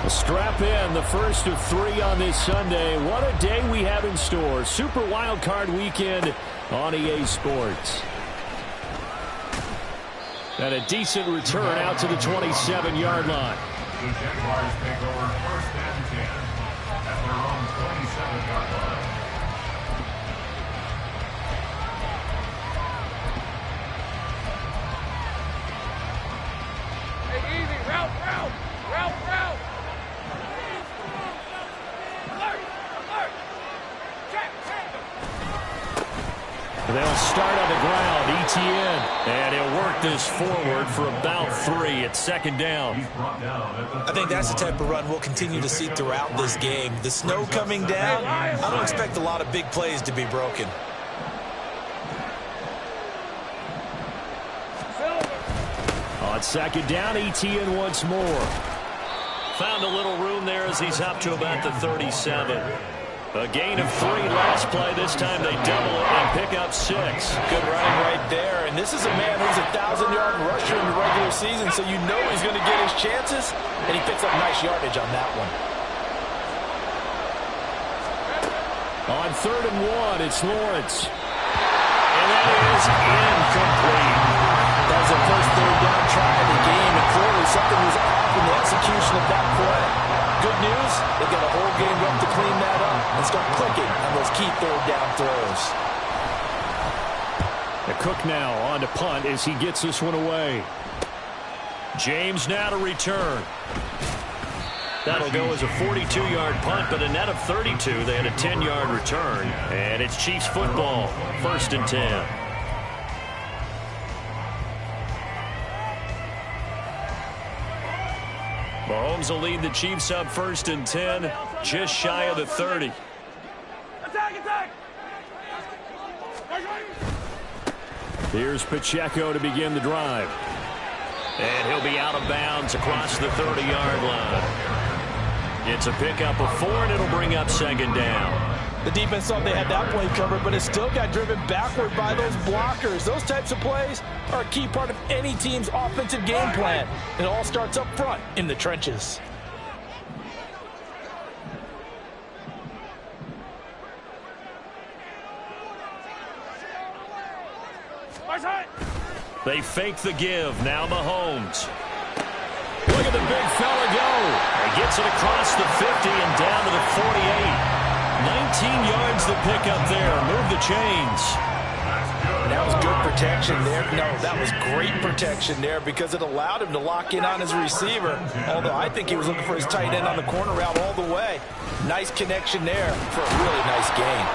Strap in, the first of 3 on this Sunday. What a day we have in store. Super Wild Card Weekend on EA Sports. And a decent return out to the 27-yard line. The Jaguars take over 1st and 10 at their own 27-yard line. Hey, easy. Route. They'll start on the ground. Etienne. And he'll work this forward for about 3. It's 2nd down. I think that's the type of run we'll continue to see throughout this game. The snow coming down, I don't expect a lot of big plays to be broken. On 2nd down, Etienne once more. Found a little room there as he's up to about the 37. A gain of 3 last play. This time they double it and pick up 6. Good running right there. And this is a man who's a 1,000-yard rusher in the regular season, so you know he's going to get his chances. And he picks up nice yardage on that one. On 3rd and 1, it's Lawrence. And that is incomplete. That was the first 3rd down try of the game, and clearly something was off in the execution of that play. Good news, they got a whole game left to clean that up and start clicking on those key 3rd down throws. The Cook now on to punt as he gets this one away. James now to return. That'll go as a 42-yard punt, but a net of 32. They had a 10-yard return, and it's Chiefs football, 1st and 10. Mahomes will lead the Chiefs up 1st and 10, just shy of the 30. Attack! Here's Pacheco to begin the drive. And he'll be out of bounds across the 30-yard line. It's a pickup of 4, and it'll bring up 2nd down. The defense thought they had that play covered, but it still got driven backward by those blockers. Those types of plays are a key part of any team's offensive game plan. It all starts up front in the trenches. They fake the give. Now Mahomes. Look at the big fella go. He gets it across the 50 and down to the 48. 19 yards the pickup there. Move the chains. That was good protection there. No, that was great protection there because it allowed him to lock in on his receiver. Although I think he was looking for his tight end on the corner route all the way. Nice connection there for a really nice gain.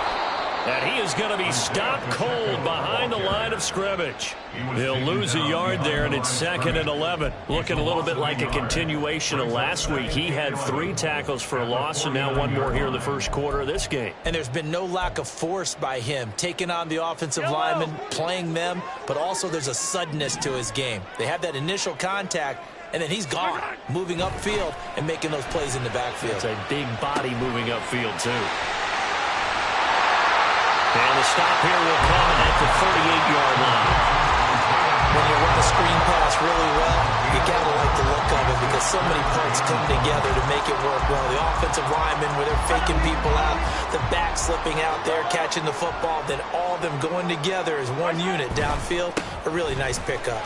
And he is going to be stopped cold behind the line of scrimmage. He'll lose a yard there, and it's 2nd and 11. Looking a little bit like a continuation of last week. He had 3 tackles for a loss, and now 1 more here in the first quarter of this game. And there's been no lack of force by him, taking on the offensive linemen, playing them, but also there's a suddenness to his game. They have that initial contact, and then he's gone, moving upfield and making those plays in the backfield. It's a big body moving upfield, too. And the stop here will come at the 38-yard line. When you run a screen pass really well, you got to like the look of it because so many parts come together to make it work well. The offensive linemen, where they're faking people out, the back slipping out there, catching the football, then all of them going together as one unit downfield. A really nice pickup.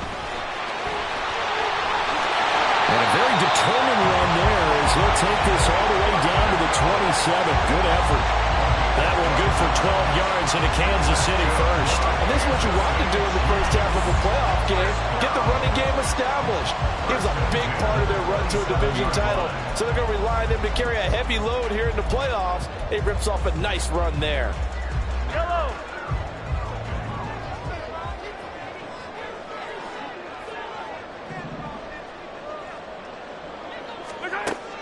And a very determined run there as he'll take this all the way down to the 27. Good effort. That one good for 12 yards into Kansas City first. And this is what you want to do in the first half of a playoff game. Get the running game established. He was a big part of their run to a division title. So they're going to rely on him to carry a heavy load here in the playoffs. He rips off a nice run there. Yellow.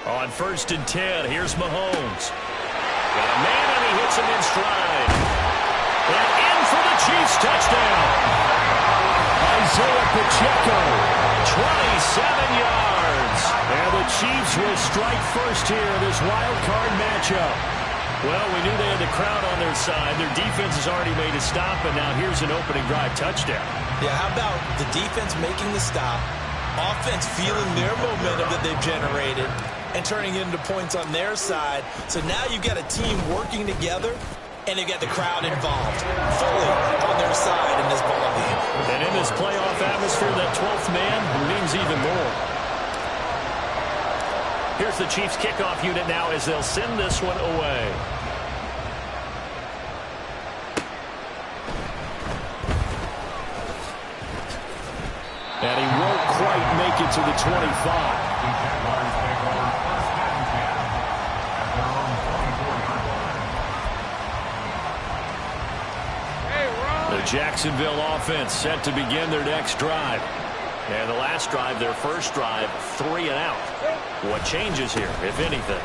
On 1st and 10, here's Mahomes. Got a man, and he hits him in stride. And in for the Chiefs touchdown. Isaiah Pacheco, 27 yards. And the Chiefs will strike first here in this wild card matchup. Well, we knew they had the crowd on their side. Their defense has already made a stop, and now here's an opening drive touchdown. Yeah, how about the defense making the stop, offense feeling their momentum that they've generated, and turning it into points on their side. So now you've got a team working together, and they've got the crowd involved fully on their side in this ball game. And in this playoff atmosphere, that 12th man means even more. Here's the Chiefs kickoff unit now as they'll send this one away. And he won't quite make it to the 25. The Jaguars take over first and 10 at their own 24-yard line. Hey, we're on. The Jacksonville offense set to begin their next drive. And the last drive, their first drive, 3 and out. What changes here, if anything?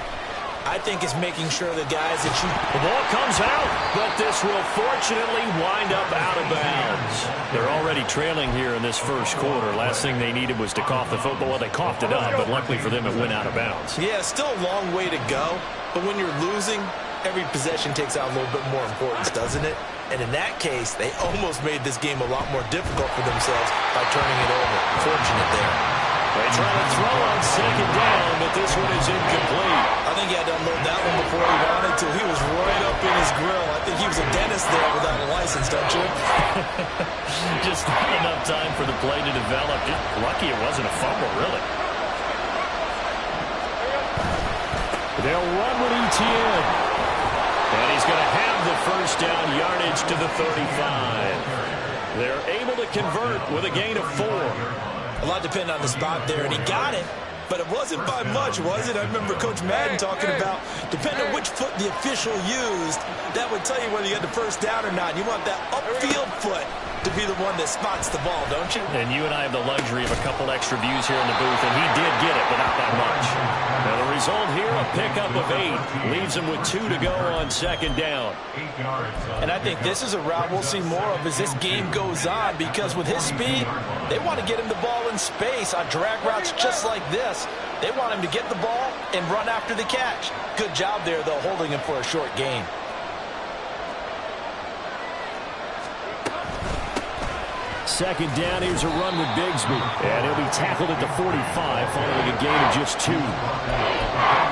I think it's making sure the guys that you... The ball comes out, but this will fortunately wind up out of bounds. They're already trailing here in this first quarter. Last thing they needed was to cough the football. Well, they coughed it up, but luckily for them, it went out of bounds. Yeah, still a long way to go, but when you're losing, every possession takes out a little bit more importance, doesn't it? And in that case, they almost made this game a lot more difficult for themselves by turning it over. Fortunate there. They try to throw on second down, but this one is incomplete. I think he had to unload that one before he wanted to. He was right up in his grill. I think he was a dentist there without a license, don't you? Just not enough time for the play to develop. Just lucky it wasn't a fumble, really. They'll run with ETN. And he's going to have the first down yardage to the 35. They're able to convert with a gain of 4. A lot depended on the spot there, and he got it. But it wasn't by much, was it? I remember Coach Madden talking about, depending on which foot the official used, that would tell you whether you had the first down or not. You want that upfield foot to be the one that spots the ball, don't you? And you and I have the luxury of a couple extra views here in the booth, and he did get it, but not by much. Now the result here, a pickup of 8. Leaves him with 2 to go on second down. 8 yards. And I think this is a route we'll see more of as this game goes on, because with his speed, they want to get him the ball in space on drag routes just like this. They want him to get the ball and run after the catch. Good job there, though, holding him for a short gain. Second down, here's a run with Bigsby. And he'll be tackled at the 45 following a gain of just 2.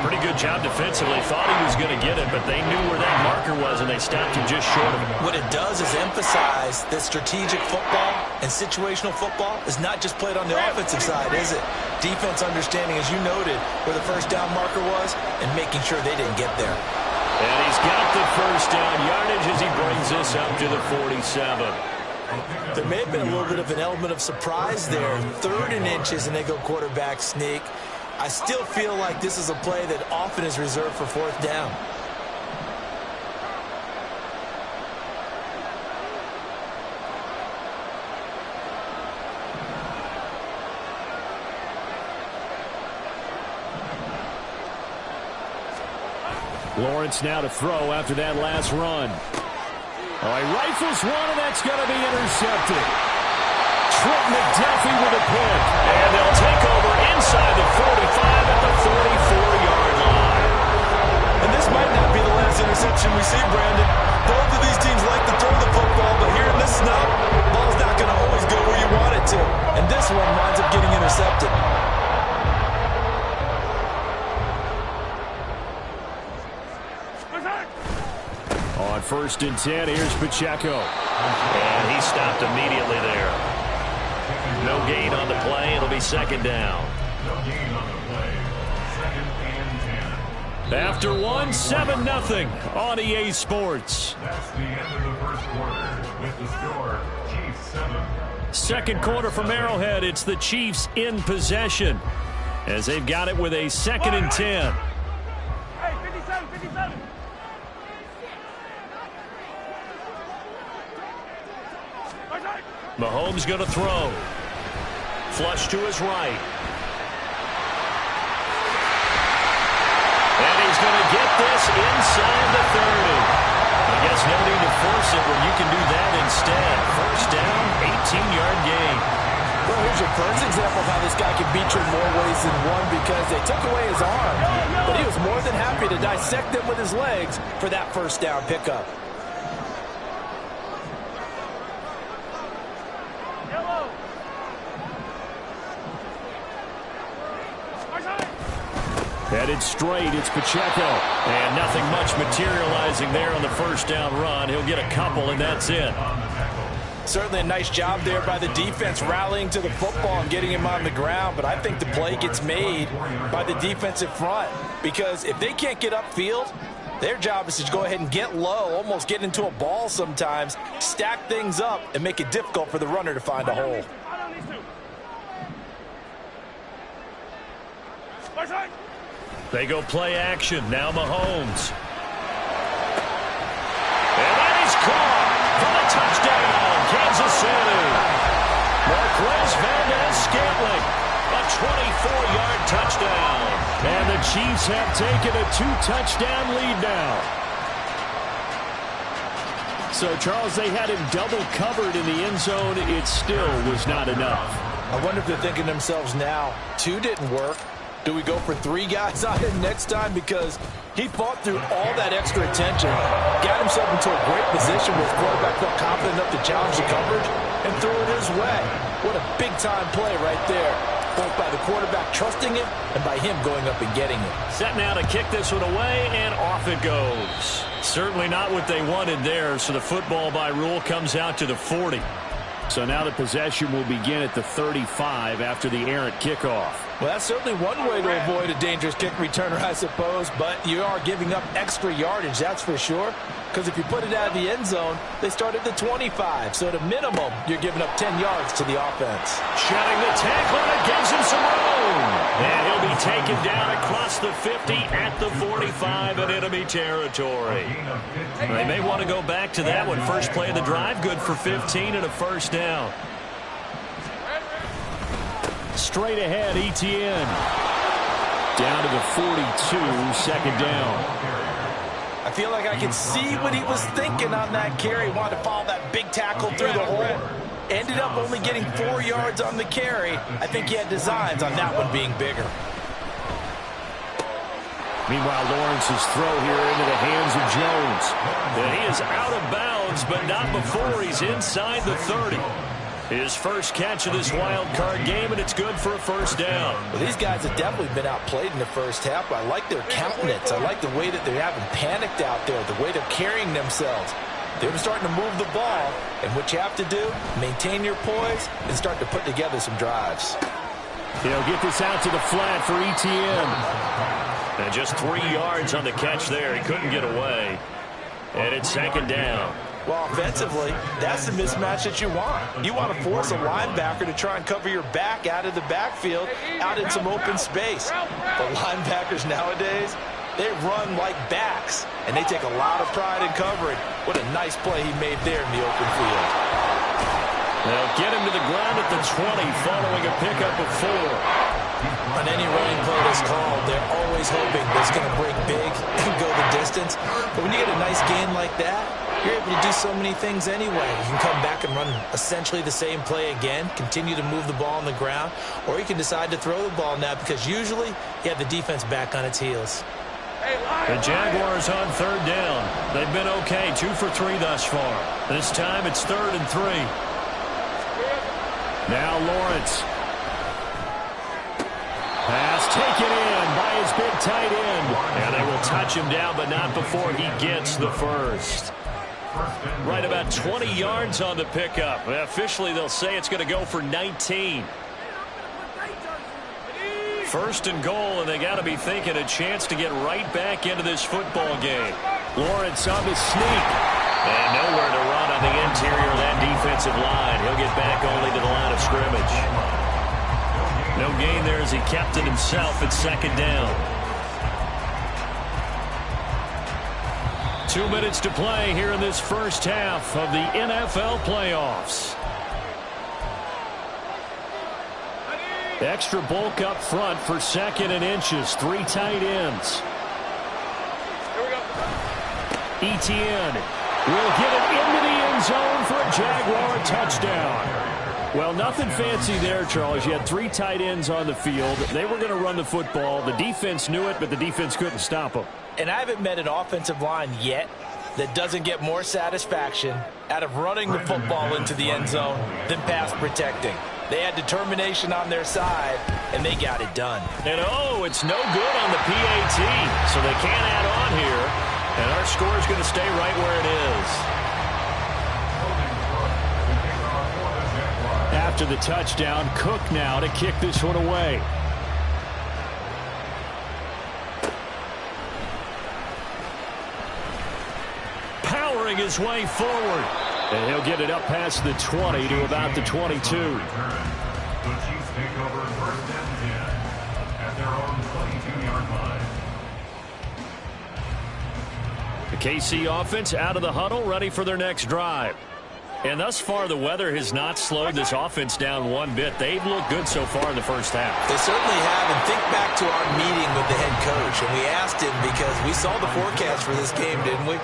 Pretty good job defensively. Thought he was going to get it, but they knew where that marker was, and they stopped him just short of it. What it does is emphasize that strategic football and situational football is not just played on the offensive side, is it? Defense understanding, as you noted, where the first down marker was and making sure they didn't get there. And he's got the first down yardage as he brings this up to the 47. There may have been a little bit of an element of surprise there. 3rd and inches, and they go quarterback sneak. I still feel like this is a play that often is reserved for 4th down. Lawrence now to throw after that last run. Oh, he rifles one, and that's going to be intercepted. Trent McDuffie with a pick. And they'll take over inside the 45 at the 44-yard line. And this might not be the last interception we see, Brandon. Both of these teams like to throw the football, but here in this snub, ball's not going to always go where you want it to. And this one winds up getting intercepted. On 1st and 10, here's Pacheco. And he stopped immediately there. No gain on the play. It'll be second down. No gain on the play. 2nd and 10. After 1, 7-0 on EA Sports. That's the end of the first quarter with the score, Chiefs 7. Second quarter from Arrowhead. It's the Chiefs in possession as they've got it with a 2nd and 10. Hey, 57, 57. Mahomes going to throw. Flush to his right. And he's going to get this inside the 30. I guess no need to force it when you can do that instead. First down, 18-yard gain. Well, here's your first example of how this guy can beat you in more ways than one, because they took away his arm, but he was more than happy to dissect them with his legs for that first down pickup. Headed straight, it's Pacheco. And nothing much materializing there on the first down run. He'll get a couple, and that's it. Certainly a nice job there by the defense rallying to the football and getting him on the ground, but I think the play gets made by the defensive front because if they can't get upfield, their job is to go ahead and get low, almost get into a ball sometimes, stack things up, and make it difficult for the runner to find a hole. They go play action. Now Mahomes. And that is caught for the touchdown. Kansas City. Marquez Valdes-Scantling. A 24-yard touchdown. And the Chiefs have taken a 2-touchdown lead now. So, Charles, they had him double covered in the end zone. It still was not enough. I wonder if they're thinking to themselves now, 2 didn't work. Do we go for 3 guys on him next time? Because he fought through all that extra attention, got himself into a great position where his quarterback felt confident enough to challenge the coverage and threw it his way. What a big-time play right there, both by the quarterback trusting him and by him going up and getting it. Set now to kick this one away, and off it goes. Certainly not what they wanted there, so the football by rule comes out to the 40. So now the possession will begin at the 35 after the errant kickoff. Well, that's certainly one way to avoid a dangerous kick returner, I suppose, but you are giving up extra yardage, that's for sure, because if you put it out of the end zone, they start at the 25, so at a minimum, you're giving up 10 yards to the offense. Shedding the tackle, and it gives him some room. And he'll be taken down across the 50 at the 45 in enemy territory. They may want to go back to that one. First play of the drive, good for 15 and a first down. Straight ahead, Etienne. Down to the 42, second down. I feel like I can see what he was thinking on that carry. Wanted to follow that big tackle through the hole. Ended up only getting 4 yards on the carry. I think he had designs on that one being bigger. Meanwhile, Lawrence's throw here into the hands of Jones. And he is out of bounds, but not before he's inside the 30. His first catch of this wild card game, and it's good for a first down. Well, these guys have definitely been outplayed in the first half. I like their countenance. I like the way that they haven't panicked out there, the way they're carrying themselves. They're starting to move the ball, and what you have to do, maintain your poise and start to put together some drives. He'll get this out to the flat for Etienne. And just 3 yards on the catch there. He couldn't get away. And it's second down. Well, offensively, that's the mismatch that you want. You want to force a linebacker to try and cover your back out of the backfield, out in some open space. But linebackers nowadays, they run like backs, and they take a lot of pride in covering. What a nice play he made there in the open field. They'll get him to the ground at the 20 following a pickup of 4. On any running play that's called, they're always hoping that it's going to break big and go the distance. But when you get a nice gain like that, you're able to do so many things anyway. You can come back and run essentially the same play again, continue to move the ball on the ground, or you can decide to throw the ball now because usually you have the defense back on its heels. The Jaguars on third down. They've been okay, 2 for 3 thus far. This time it's 3rd and 3. Now Lawrence. Pass taken in by his big tight end. And they will touch him down, but not before he gets the first. Right about 20 yards on the pickup. Officially, they'll say it's going to go for 19. First and goal, and they got to be thinking a chance to get right back into this football game. Lawrence on the sneak. And nowhere to run on the interior of that defensive line. He'll get back only to the line of scrimmage. No gain there as he kept it himself at second down. 2 minutes to play here in this first half of the NFL playoffs. Extra bulk up front for 2nd and inches. 3 tight ends. Etienne will get it into the end zone for a Jaguar touchdown. Well, nothing fancy there, Charles. You had 3 tight ends on the field. They were going to run the football. The defense knew it, but the defense couldn't stop them. And I haven't met an offensive line yet that doesn't get more satisfaction out of running the football into the end zone than pass protecting. They had determination on their side, and they got it done. And oh, it's no good on the PAT, so they can't add on here. And our score is going to stay right where it is. After the touchdown, Cook now to kick this one away. Powering his way forward. And he'll get it up past the 20 to about the 22. The Chiefs take over first and 10 at their own 22-yard line. The KC offense out of the huddle, ready for their next drive. And thus far, the weather has not slowed this offense down one bit. They've looked good so far in the first half. They certainly have. And think back to our meeting with the head coach. And we asked him because we saw the forecast for this game, didn't we?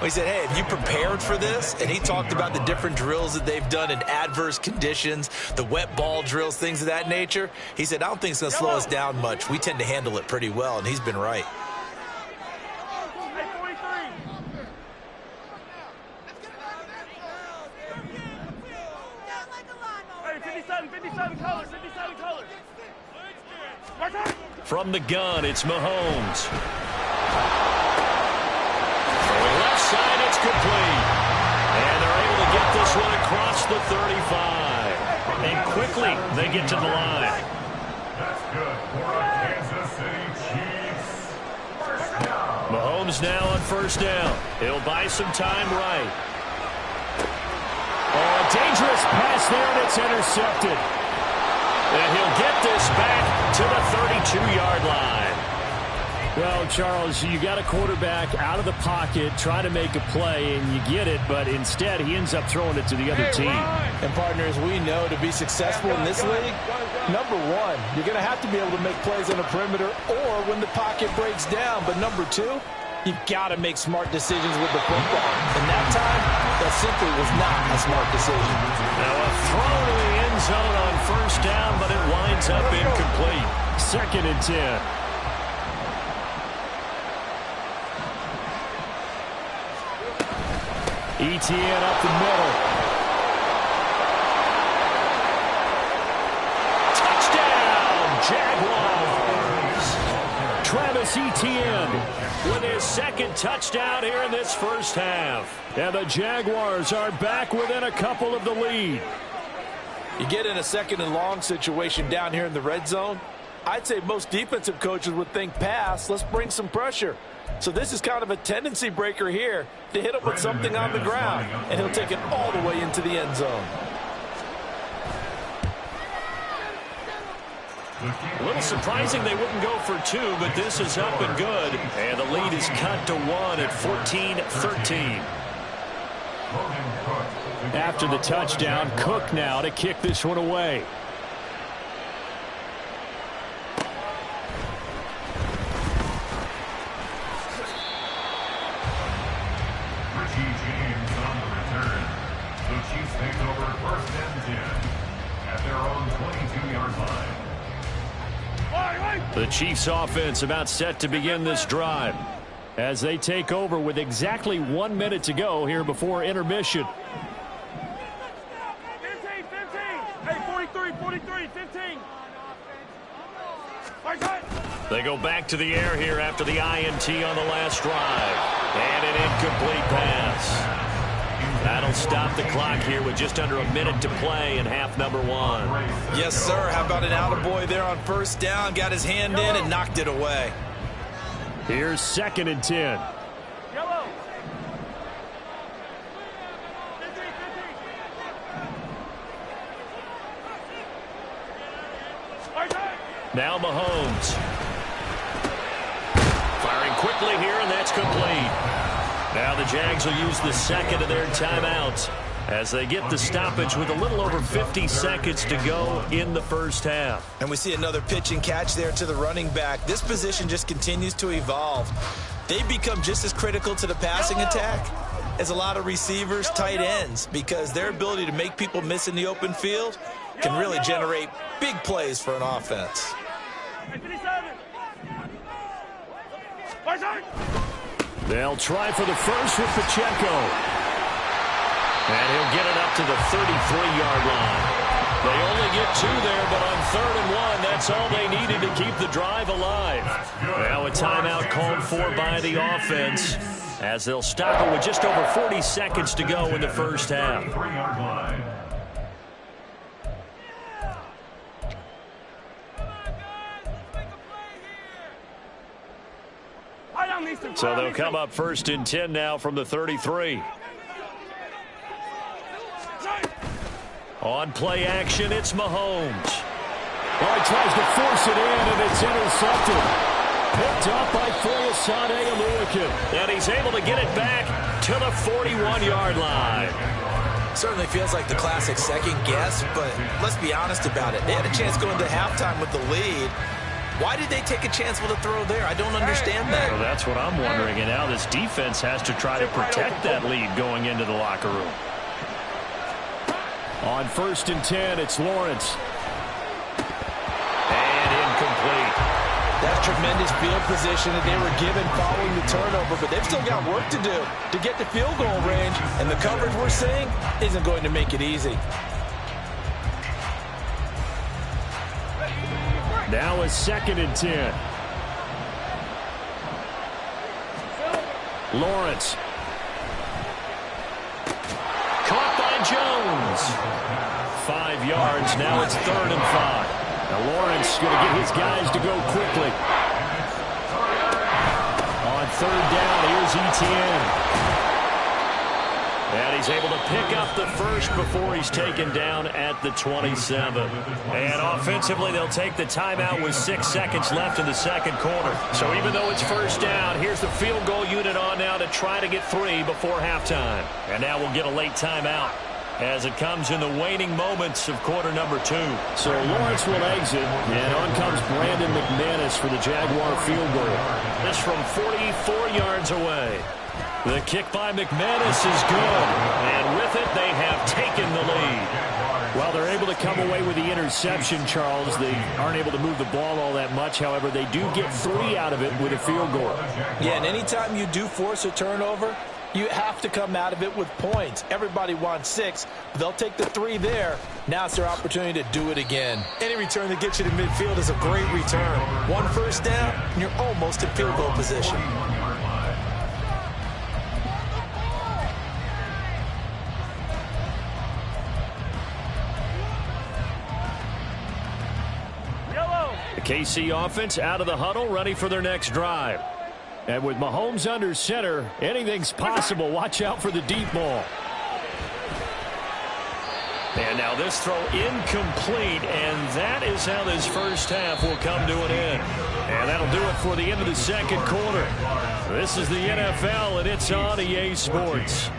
We said, hey, have you prepared for this? And he talked about the different drills that they've done in adverse conditions, the wet ball drills, things of that nature. He said, I don't think it's going to slow us down much. We tend to handle it pretty well, and he's been right. From the gun, it's Mahomes. Throwing left side, it's complete. And they're able to get this one across the 35. And quickly, they get to the line. That's good for the Kansas City Chiefs. First down. Mahomes now on first down. He'll buy some time right. Oh, a dangerous pass there, and it's intercepted. And he'll get this back to the 32-yard line. Well, Charles, you got a quarterback out of the pocket trying to make a play, and you get it, but instead he ends up throwing it to the other team. And, partners, we know to be successful in this league, number one, you're going to have to be able to make plays on the perimeter or when the pocket breaks down. But number two, you've got to make smart decisions with the football. And that time, that simply was not a smart decision. Now a throw to the end zone on first down, but it winds up incomplete. 2nd and 10. Etienne up the middle. Touchdown, Jaguars. Travis Etienne with his 2nd touchdown here in this first half. And the Jaguars are back within a couple of the lead. You get in a 2nd and long situation down here in the red zone, I'd say most defensive coaches would think pass, let's bring some pressure. So this is kind of a tendency breaker here to hit him with something on the ground, and he'll take it all the way into the end zone. A little surprising they wouldn't go for 2, but this is up and good. And the lead is cut to 1 at 14-13. After the touchdown, Cook now to kick this one away. Take over first and 10 at their own 22-yard line. The Chiefs offense about set to begin this drive as they take over with exactly 1 minute to go here before intermission. 15, 15. Hey, 43, 15. They go back to the air here after the INT on the last drive. And an incomplete pass. That'll stop the clock here with just under a minute to play in half number 1. Yes, sir. How about an attaboy there on first down? Got his hand in and knocked it away. Here's 2nd and 10. Yellow. 15. Now Mahomes. Firing quickly here, and that's complete. Now the Jags will use the 2nd of their timeouts as they get the stoppage with a little over 50 seconds to go in the first half. And we see another pitch and catch there to the running back. This position just continues to evolve. They become just as critical to the passing attack as a lot of receivers, tight ends, because their ability to make people miss in the open field can really generate big plays for an offense. 57. They'll try for the first with Pacheco. And he'll get it up to the 33-yard line. They only get 2 there, but on 3rd and 1, that's all they needed to keep the drive alive. Now a timeout called for by the offense as they'll stop it with just over 40 seconds to go in the first half. So they'll come up 1st and 10 now from the 33. On play action, it's Mahomes. Well, he tries to force it in, and it's intercepted. Picked up by Foyesade Oluokun. And he's able to get it back to the 41-yard line. Certainly feels like the classic second guess, but let's be honest about it. They had a chance going to halftime with the lead. Why did they take a chance with a throw there? I don't understand that. Well, that's what I'm wondering. And now this defense has to try to protect that lead going into the locker room. On 1st and 10, it's Lawrence. And incomplete. That's tremendous field position that they were given following the turnover, but they've still got work to do to get the field goal range, and the coverage we're seeing isn't going to make it easy. Now a 2nd and 10. Lawrence. Caught by Jones. 5 yards. Now it's 3rd and 5. Now Lawrence going to get his guys to go quickly. On 3rd down, here's Etienne. And he's able to pick up the first before he's taken down at the 27. And offensively, they'll take the timeout with 6 seconds left in the second quarter. So even though it's 1st down, here's the field goal unit on now to try to get 3 before halftime. And now we'll get a late timeout as it comes in the waning moments of quarter number 2. So Lawrence will exit, and on comes Brandon McManus for the Jaguar field goal. This from 44 yards away. The kick by McManus is good, and with it, they have taken the lead. Well, they're able to come away with the interception, Charles. They aren't able to move the ball all that much. However, they do get 3 out of it with a field goal. Yeah, and anytime you do force a turnover, you have to come out of it with points. Everybody wants 6, but they'll take the 3 there. Now it's their opportunity to do it again. Any return that gets you to midfield is a great return. 1 first down, and you're almost in field goal position. KC offense out of the huddle, ready for their next drive. And with Mahomes under center, anything's possible. Watch out for the deep ball. And now this throw incomplete, and that is how this first half will come to an end. And that'll do it for the end of the second quarter. This is the NFL, and it's on EA Sports.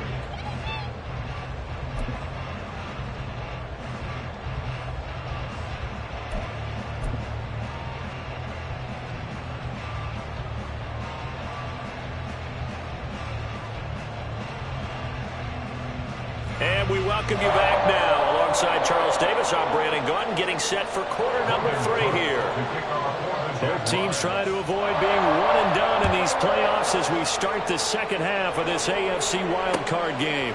And we welcome you back now. Alongside Charles Davis, I'm Brandon Gaudin, getting set for quarter number 3 here. Both teams trying to avoid being one and done in these playoffs as we start the second half of this AFC wildcard game.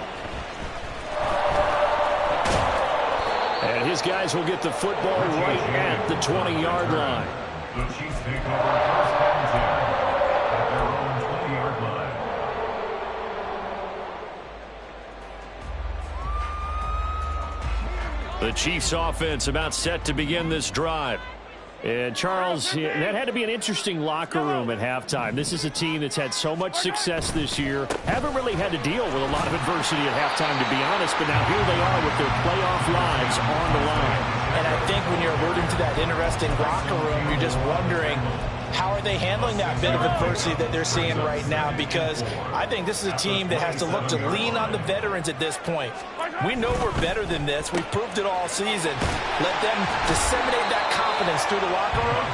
And his guys will get the football right at the 20-yard line. The Chiefs take over 1st and 10 at their own 20-yard line. The Chiefs offense about set to begin this drive. And Charles, that had to be an interesting locker room at halftime. This is a team that's had so much success this year. Haven't really had to deal with a lot of adversity at halftime, to be honest. But now here they are with their playoff lives on the line. And I think when you're alluding to that interesting locker room, you're just wondering, how are they handling that bit of adversity that they're seeing right now? Because I think this is a team that has to look to lean on the veterans at this point. We know we're better than this. We've proved it all season. Let them disseminate that confidence through the locker room.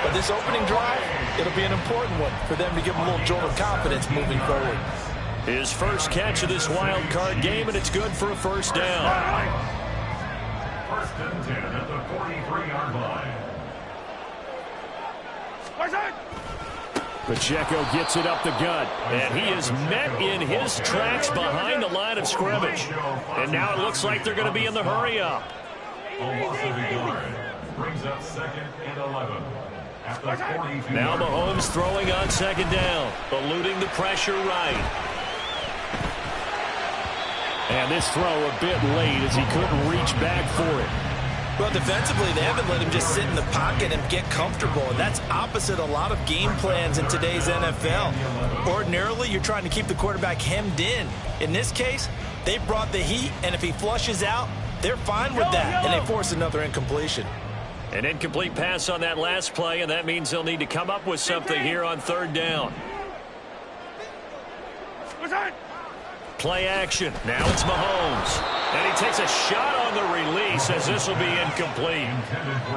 But this opening drive, it'll be an important one for them to give them a little jolt of confidence moving forward. His first catch of this wild card game, and it's good for a first down. 1st and 10 at the 43-yard line. Pacheco gets it up the gut. And he is met in his tracks behind the line of scrimmage. And now it looks like they're going to be in the hurry up. A loss of a yard. Brings up 2nd and 11. At the 42. Now Mahomes throwing on 2nd down. Eluding the pressure right. And this throw a bit late as he couldn't reach back for it. Well, defensively, they haven't let him just sit in the pocket and get comfortable, and that's opposite a lot of game plans in today's NFL. Ordinarily, you're trying to keep the quarterback hemmed in. In this case, they brought the heat, and if he flushes out, they're fine with that, and they force another incompletion. An incomplete pass on that last play, and that means they'll need to come up with something here on 3rd down. Play action. Now it's Mahomes. And he takes a shot on the release as this will be incomplete.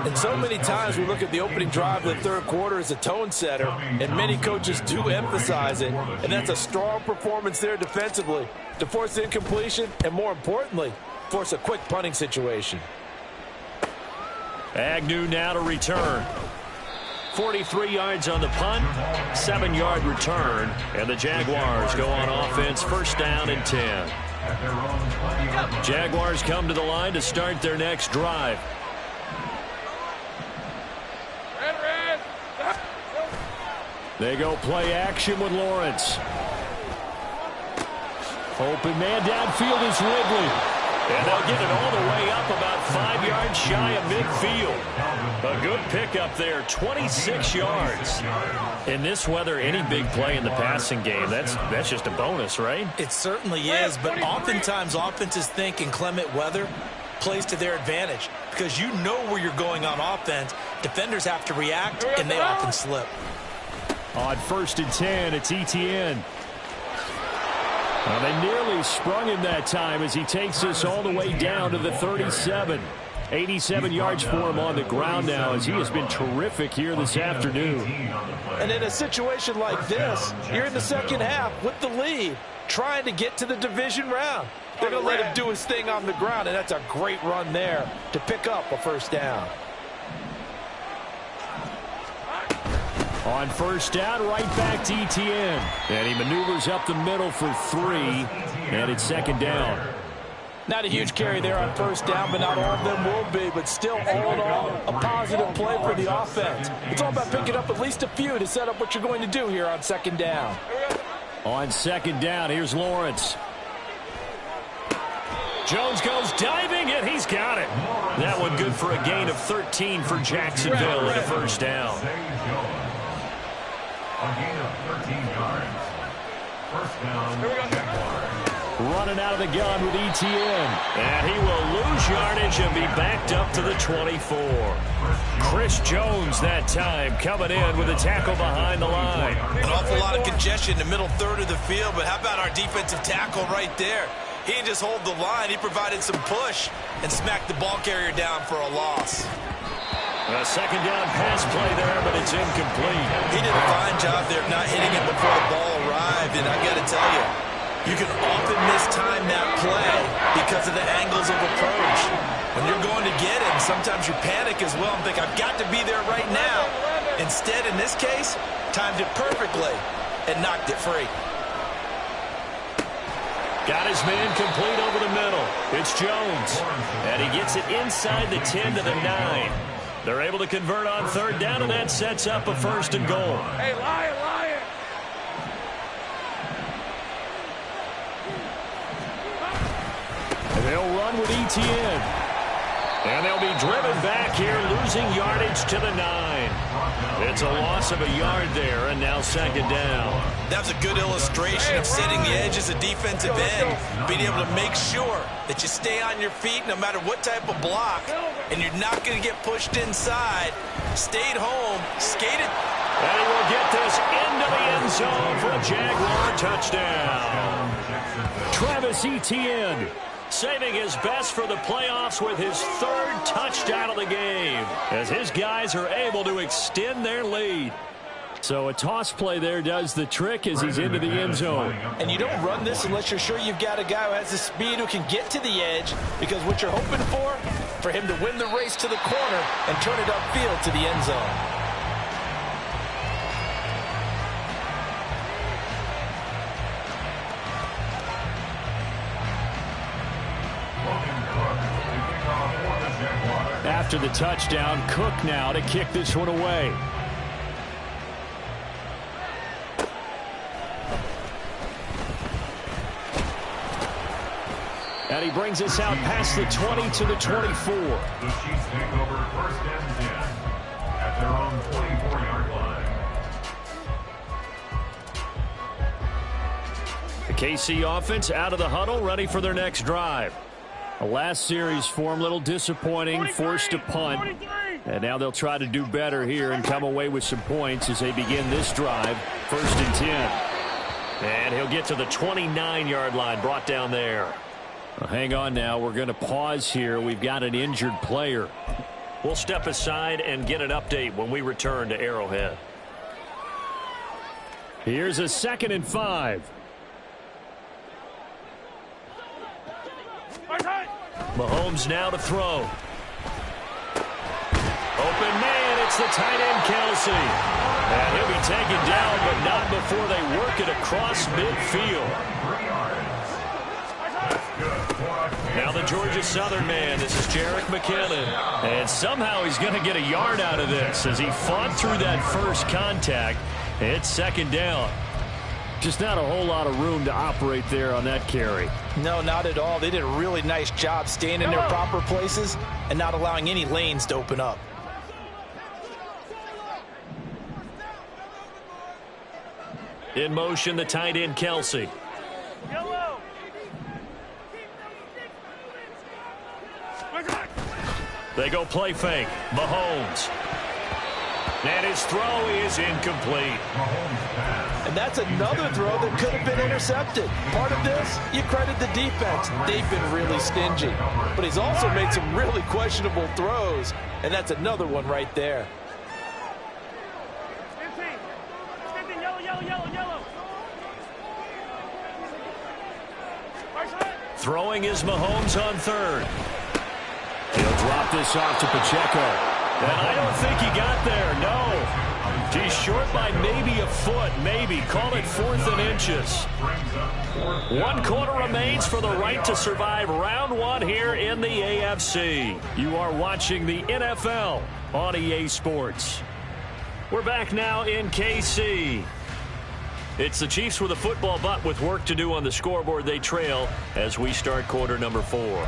And so many times we look at the opening drive of the 3rd quarter as a tone setter, and many coaches do emphasize it. And that's a strong performance there defensively to force the incompletion and, more importantly, force a quick punting situation. Agnew now to return. 43 yards on the punt, 7-yard return, and the Jaguars go on offense, 1st down and 10. Jaguars come to the line to start their next drive. They go play action with Lawrence. Open man downfield is Ridley. And they'll get it all the way up about 5 yards shy of midfield. A good pickup there, 26 yards. In this weather, any big play in the passing game, that's just a bonus, right? It certainly is, but oftentimes offenses think inclement weather plays to their advantage because you know where you're going on offense. Defenders have to react, and they often slip. On 1st and 10, it's Etienne. Well, they nearly sprung him that time as he takes this all the way down to the 37. 87 yards for him on the ground now as he has been terrific here this afternoon. And in a situation like this, you're in the 2nd half with the lead, trying to get to the division round. They're going to let him do his thing on the ground, and that's a great run there to pick up a 1st down. On 1st down, right back to Etienne. And he maneuvers up the middle for 3, and it's 2nd down. Not a huge carry there on 1st down, but not all of them will be. But still, all in all, a positive play for the offense. It's all about picking up at least a few to set up what you're going to do here on 2nd down. On 2nd down, here's Lawrence. Jones goes diving, and he's got it. That one good for a gain of 13 for Jacksonville and a 1st down. A gain of 13 yards. 1st down, Jaguars. Running out of the gun with Etienne. And he will lose yardage and be backed up to the 24. Chris Jones that time coming in with a tackle behind the line. An awful lot of congestion in the middle 3rd of the field, but how about our defensive tackle right there? He didn't just hold the line, he provided some push and smacked the ball carrier down for a loss. A 2nd down pass play there, but it's incomplete. He did a fine job there of not hitting it before the ball arrived, and I got to tell you, you can often mistime that play because of the angles of approach. When you're going to get it, sometimes you panic as well and think, I've got to be there right now. Instead, in this case, timed it perfectly and knocked it free. Got his man complete over the middle. It's Jones. And he gets it inside the 10 to the 9. They're able to convert on 3rd down, and that sets up a 1st and goal. Hey, Lion! And they'll run with Etienne. And they'll be driven back here, losing yardage to the 9. It's a loss of a yard there, and now 2nd down. That was a good illustration of setting the edge as a defensive end, being able to make sure that you stay on your feet no matter what type of block, and you're not going to get pushed inside. Stayed home, skated. And he will get this into the end zone for a Jaguar touchdown. Travis Etienne saving his best for the playoffs with his 3rd touchdown of the game, as his guys are able to extend their lead. So a toss play there does the trick as he's into the end zone. And you don't run this unless you're sure you've got a guy who has the speed who can get to the edge, because what you're hoping for him to win the race to the corner and turn it upfield to the end zone. Logan Cook to kick off for the Jaguars. after the touchdown. Cook now to kick this one away. And he brings us out past the 20 to the 24. The Chiefs take over 1st and 10 at their own 24-yard line. The KC offense out of the huddle, ready for their next drive. The last series for them, a little disappointing, forced to punt. And now they'll try to do better here and come away with some points as they begin this drive, 1st and 10. And he'll get to the 29-yard line, brought down there. Well, hang on now. We're going to pause here. We've got an injured player. We'll step aside and get an update when we return to Arrowhead. Here's a 2nd and 5. Mahomes now to throw. Open man, it's the tight end Kelsey. And he'll be taken down, but not before they work it across midfield. Now the Georgia Southern man, this is Jerick McKinnon. And somehow he's going to get a yard out of this as he fought through that first contact. It's 2nd down. Just not a whole lot of room to operate there on that carry. No, not at all. They did a really nice job staying in their proper places and not allowing any lanes to open up. In motion, the tight end Kelsey. They go play fake. Mahomes. And his throw is incomplete. And that's another throw that could have been intercepted. Part of this, you credit the defense. They've been really stingy. But he's also made some really questionable throws. And that's another one right there. Throwing is Mahomes on 3rd. He'll drop this off to Pacheco. And I don't think he got there, no. He's short by maybe a foot, maybe. Call it 4th and inches. 1 quarter remains for the right to survive round 1 here in the AFC. You are watching the NFL on EA Sports. We're back now in KC. It's the Chiefs with a football, but with work to do on the scoreboard. They trail as we start quarter number 4.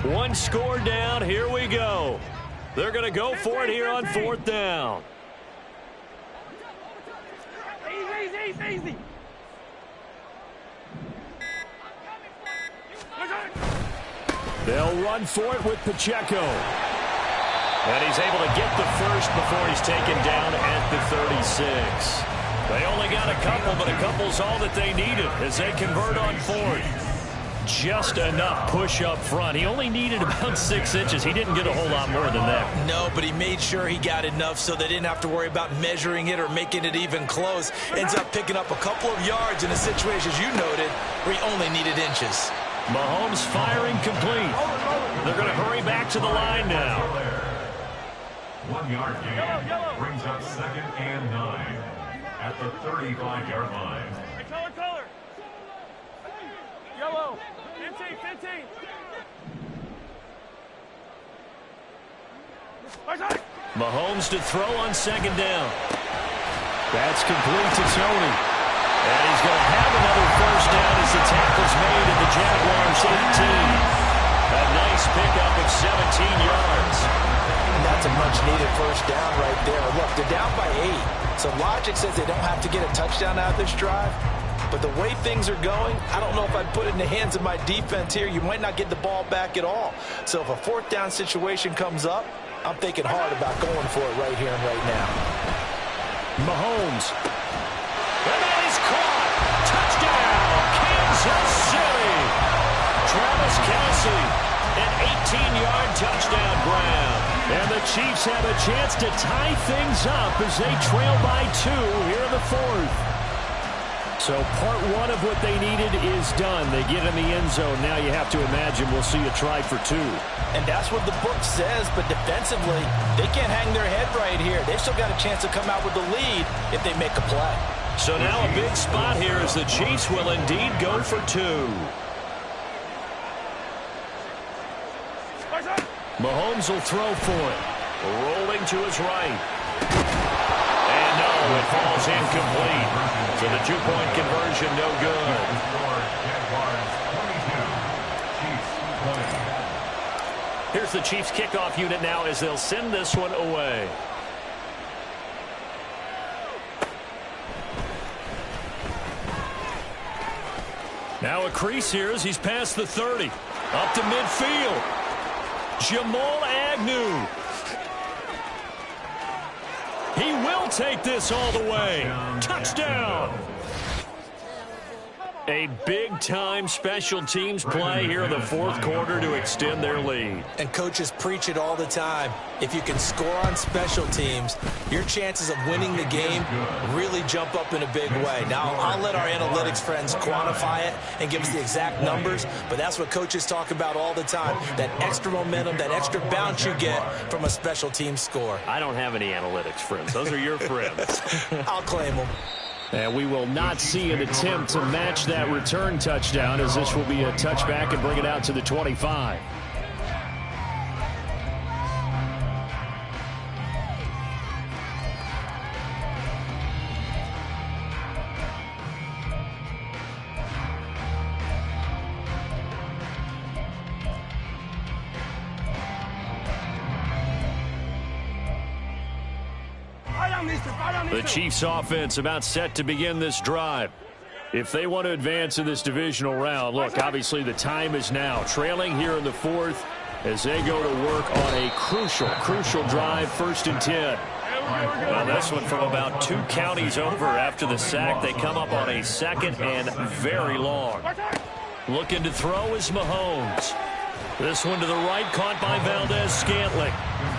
One score down. Here we go. They're going to go for it here on 4th down. Easy. They'll run for it with Pacheco. And he's able to get the first before he's taken down at the 36. They only got a couple, but a couple's all that they needed as they convert on 4th. Just enough push up front. He only needed about 6 inches. He didn't get a whole lot more than that. No, but he made sure he got enough so they didn't have to worry about measuring it or making it even close. Ends up picking up a couple of yards in a situation, as you noted, where he only needed inches. Mahomes firing complete. They're going to hurry back to the line now. 1 yard gain brings up 2nd and 9 at the 35-yard line. Color. Yellow. 15. Mahomes to throw on 2nd down. That's complete to Tony. And he's going to have another first down as the tackle's made at the Jaguars 18. A nice pickup of 17 yards. And that's a much-needed first down right there. Look, they're down by 8. So logic says they don't have to get a touchdown out of this drive. But the way things are going, I don't know if I'd put it in the hands of my defense here. You might not get the ball back at all. So if a 4th down situation comes up, I'm thinking hard about going for it right here and right now. Mahomes. And that is caught. Touchdown, Kansas City. Travis Kelce, an 18-yard touchdown grab. And the Chiefs have a chance to tie things up as they trail by 2 here in the 4th. So part one of what they needed is done. They get in the end zone. Now you have to imagine we'll see a try for 2. And that's what the book says, but defensively, they can't hang their head right here. They've still got a chance to come out with the lead if they make a play. So now a big spot here as the Chiefs will indeed go for 2. Mahomes will throw for it. Rolling to his right. And no, it falls incomplete. So the 2-point conversion, no good. Here's the Chiefs kickoff unit now as they'll send this one away. Now a crease here as he's past the 30. Up to midfield. Jamal Agnew. He will take this all the way. Touchdown. A big-time special teams play here in the 4th quarter to extend their lead. And coaches preach it all the time. If you can score on special teams, your chances of winning the game really jump up in a big way. Now, I'll let our analytics friends quantify it and give us the exact numbers, but that's what coaches talk about all the time, that extra momentum, that extra bounce you get from a special team score. I don't have any analytics friends. Those are your friends. I'll claim them. And we will not see an attempt to match that return touchdown, as this will be a touchback and bring it out to the 25. The Chiefs offense about set to begin this drive. If they want to advance in this divisional round, look, obviously the time is now. Trailing here in the 4th as they go to work on a crucial drive, 1st and 10. Well, this one from about 2 counties over after the sack. They come up on a 2nd and very long. Looking to throw is Mahomes. This one to the right, caught by Valdez-Scantling.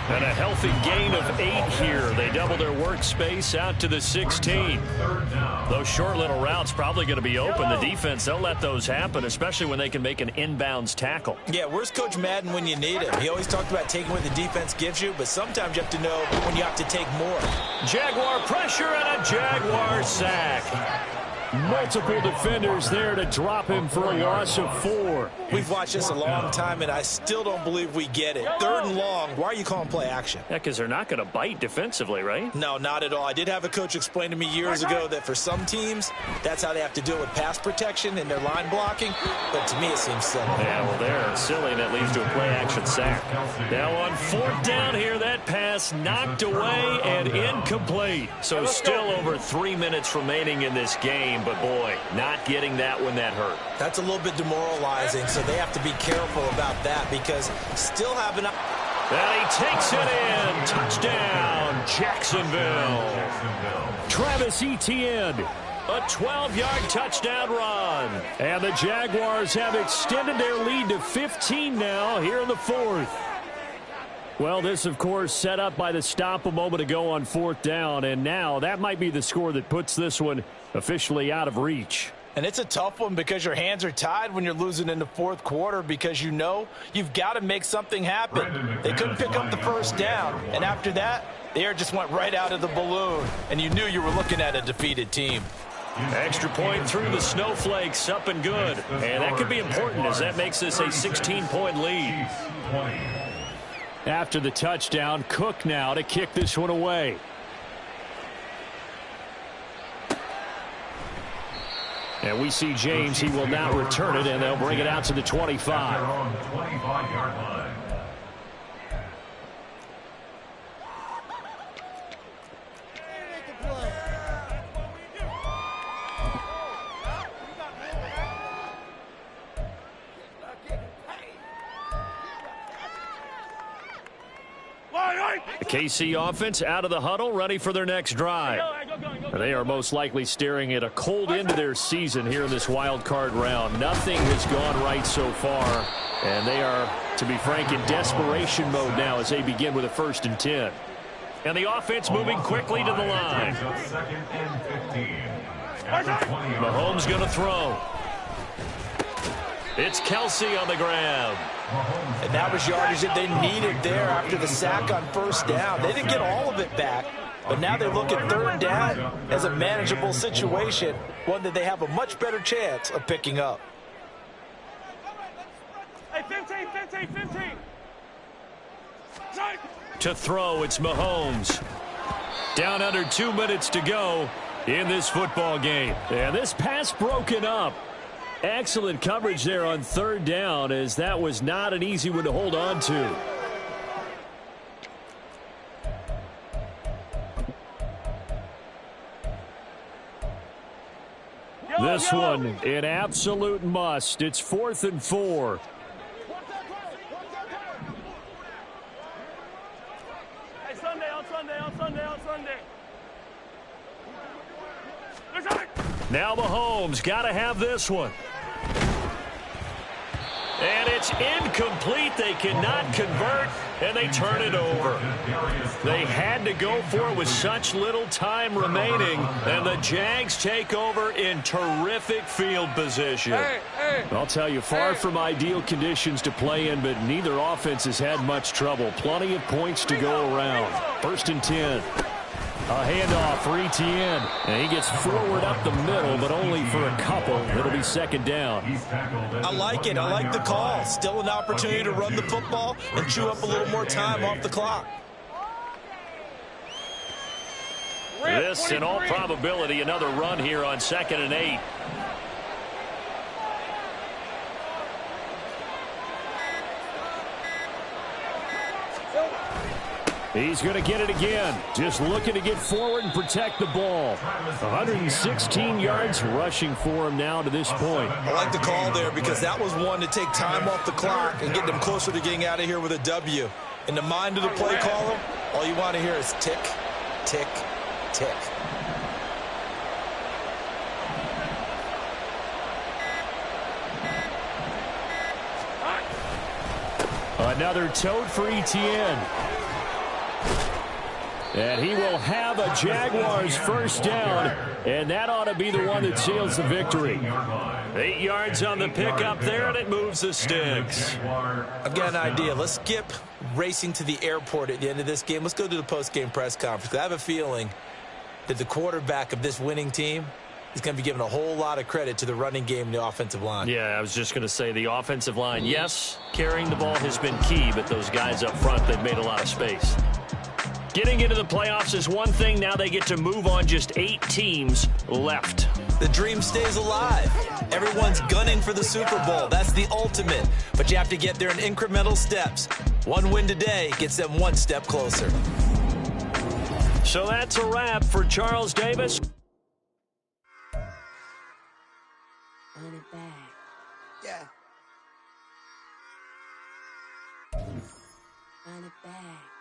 And a healthy gain of 8 here. They double their workspace out to the 16. Those short little routes probably going to be open. The defense, they'll let those happen, especially when they can make an inbounds tackle. Yeah, where's Coach Madden when you need him? He always talked about taking what the defense gives you, but sometimes you have to know when you have to take more. Jaguar pressure and a Jaguar sack. Multiple defenders there to drop him for a loss of 4. We've watched this a long time, and I still don't believe we get it. 3rd and long, why are you calling play action? Yeah, because they're not going to bite defensively, right? No, not at all. I did have a coach explain to me years ago that for some teams, that's how they have to deal with pass protection and their line blocking, but to me it seems silly. Yeah, well, they're silly, and that leads to a play-action sack. Now on 4th down here, that pass knocked away and incomplete. So still over 3 minutes remaining in this game. But, boy, not getting that one, that hurt. That's a little bit demoralizing, so they have to be careful about that because still having... And he takes it in. Touchdown, Jacksonville. Travis Etienne. A 12-yard touchdown run. And the Jaguars have extended their lead to 15 now here in the 4th. Well, this, of course, set up by the stop a moment ago on 4th down, and now that might be the score that puts this one officially out of reach. And it's a tough one because your hands are tied when you're losing in the 4th quarter because you know you've got to make something happen. They couldn't pick up the 1st down, and after that, the air just went right out of the balloon, and you knew you were looking at a defeated team. Extra point through the snowflakes, up and good. And that could be important as that makes this a 16-point lead. After the touchdown, Cook now to kick this one away. And we see James. He will not return it, and they'll bring it out to the 25. On the 25-yard line. The KC offense out of the huddle, ready for their next drive. They are most likely staring at a cold end to their season here in this wild card round. Nothing has gone right so far, and they are, to be frank, in desperation mode now as they begin with a 1st and 10. And the offense moving quickly to the line. Second and 15. At the 20-yard Mahomes going to throw. It's Kelsey on the grab. And that was yardage that they needed there after the sack on 1st down. They didn't get all of it back, but now they look at 3rd down as a manageable situation, one that they have a much better chance of picking up. Hey, 15, 15, 15. To throw, it's Mahomes. Down under 2 minutes to go in this football game. And this pass broken up. Excellent coverage there on 3rd down, as that was not an easy one to hold on to. This one, an absolute must. It's 4th and 4. Hey, Sunday, on Sunday, on Sunday, on Sunday. Now Mahomes got to have this one. And it's incomplete. They cannot convert, and they turn it over. They had to go for it with such little time remaining, and the Jags take over in terrific field position. I'll tell you, far from ideal conditions to play in, but neither offense has had much trouble. Plenty of points to go around. 1st and 10. A handoff for Etienne, and he gets forward up the middle, but only for a couple. It'll be 2nd down. I like it. I like the call. Still an opportunity to run the football and chew up a little more time off the clock. This, in all probability, another run here on 2nd and 8. He's going to get it again. Just looking to get forward and protect the ball. 116 yards rushing for him now to this point. I like the call there because that was one to take time off the clock and get them closer to getting out of here with a W. In the mind of the play caller, all you want to hear is tick, tick, tick. Another tote for Etienne. And he will have a Jaguars 1st down, and that ought to be the one that seals the victory. 8 yards on the pickup there, and it moves the sticks. I've got an idea. Let's skip racing to the airport at the end of this game. Let's go to the post-game press conference. I have a feeling that the quarterback of this winning team is going to be given a whole lot of credit to the running game and the offensive line. Yeah, I was just going to say the offensive line, yes, carrying the ball has been key, but those guys up front, they've made a lot of space. Getting into the playoffs is one thing. Now they get to move on. Just 8 teams left. The dream stays alive. Everyone's gunning for the Super Bowl. That's the ultimate. But you have to get there in incremental steps. One win today gets them one step closer. So that's a wrap for Charles Davis. Run it back. Yeah. Run it back.